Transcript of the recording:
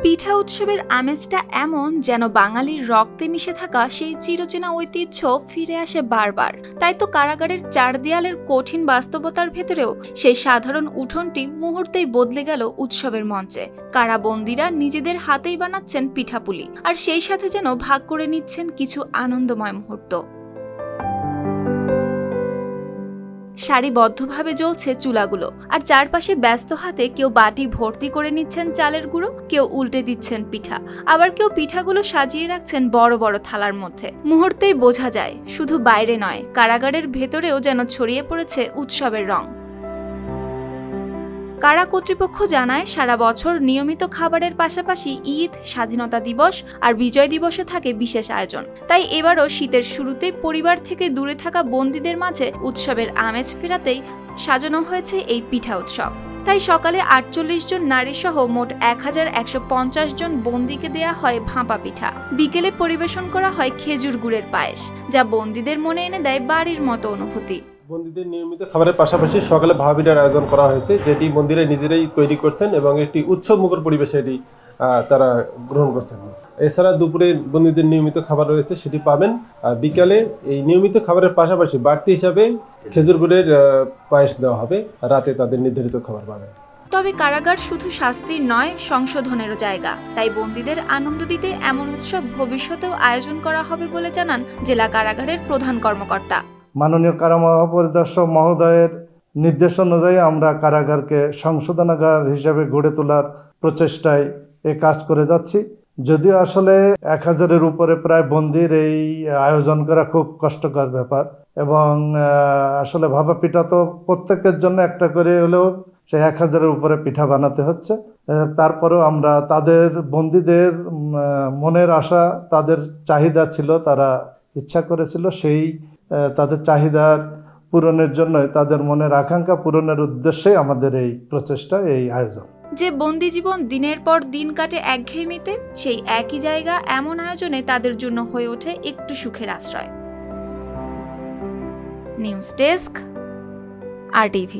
পিঠা উৎসবের আমেজটা এমন যেন বাঙালির রক্তে মিশে থাকা সেই চিরচেনা ঐতিহ্য ফিরে আসে বারবার। তাই তো কারাগারের চার দেয়ালের কঠিন বাস্তবতার ভেতরেও সেই সাধারণ উঠোনটি মুহূর্তেই বদলে গেল উৎসবের মঞ্চে। কারাবন্দীরা নিজেদের হাতেই বানাচ্ছেন পিঠাপুলি, আর সেই সাথে যেন ভাগ করে নিচ্ছেন কিছু আনন্দময় মুহূর্ত। সারিবদ্ধভাবে জ্বলছে চুলাগুলো, আর চারপাশে ব্যস্ত হাতে কেউ বাটি ভর্তি করে নিচ্ছেন চালের গুঁড়ো, কেউ উল্টে দিচ্ছেন পিঠা, আবার কেউ পিঠাগুলো সাজিয়ে রাখছেন বড় বড় থালার মধ্যে। মুহূর্তেই বোঝা যায় শুধু বাইরে নয়, কারাগারের ভেতরেও যেন ছড়িয়ে পড়েছে উৎসবের রং। কারা কর্তৃপক্ষ জানায়, সারা বছর নিয়মিত খাবারের পাশাপাশি ঈদ, স্বাধীনতা দিবস আর বিজয় দিবসে থাকে বিশেষ আয়োজন। তাই এবারও শীতের শুরুতে পরিবার থেকে দূরে থাকা বন্দীদের মাঝে উৎসবের আমেজ ফেরাতেই সাজানো হয়েছে এই পিঠা উৎসব। তাই সকালে ৪৮ জন নারী সহ মোট ১১৫০ জন বন্দীকে দেয়া হয় ভাপা পিঠা। বিকেলে পরিবেশন করা হয় খেজুর গুড়ের পায়েস, যা বন্দীদের মনে এনে দেয় বাড়ির মতো অনুভূতি। বন্দীদের নিয়মিত খাবারের পাশাপাশি সকালে ভাপা পিঠার আয়োজন করা হয়েছে, যেটি বন্দীরা নিজেরাই তৈরি করছেন এবং একটি উৎসবমুখর পরিবেশে এটি তারা গ্রহণ করছেন। এছাড়া দুপুরে বন্দীদের নিয়মিত খাবার রয়েছে, সেটি পাবেন। আর বিকালে এই নিয়মিত খাবারের পাশাপাশি বাড়তি হিসাবে খেজুর গুড়ের পায়েস দেওয়া হবে। রাতে তাদের নির্ধারিত খাবার পাবেন। তবে কারাগার শুধু শাস্তির নয়, সংশোধনেরও জায়গা। তাই বন্দীদের আনন্দ দিতে এমন উৎসব ভবিষ্যতেও আয়োজন করা হবে বলে জানান জেলা কারাগারের প্রধান কর্মকর্তা। মাননীয় কারা মহাপরিদর্শক মহোদয়ের নির্দেশ অনুযায়ী আমরা কারাগারকে সংশোধনাগার হিসেবে গড়ে তোলার প্রচেষ্টায় এ কাজ করে যাচ্ছি। যদিও আসলে ১,০০০-এর উপরে প্রায় বন্দির এই আয়োজন করা খুব কষ্টকর ব্যাপার, এবং আসলে ভাপা পিঠা তো প্রত্যেকের জন্য একটা করে হলেও সেই ১,০০০-এর উপরে পিঠা বানাতে হচ্ছে। তারপরেও আমরা তাদের বন্দীদের মনের আশা, তাদের চাহিদা ছিল, তারা ইচ্ছা করেছিল, সেই তাদের চাহিদার পূরণের জন্য, তাদের মনের আকাঙ্ক্ষা পূরণের উদ্দেশ্যে আমাদের এই প্রচেষ্টা, এই আয়োজন। যে বন্দি জীবন দিনের পর দিন কাটে একঘেয়েমিতে, সেই একই জায়গা এমন আয়োজনে তাদের জন্য হয়ে ওঠে একটু সুখের আশ্রয়। News desk, RTV।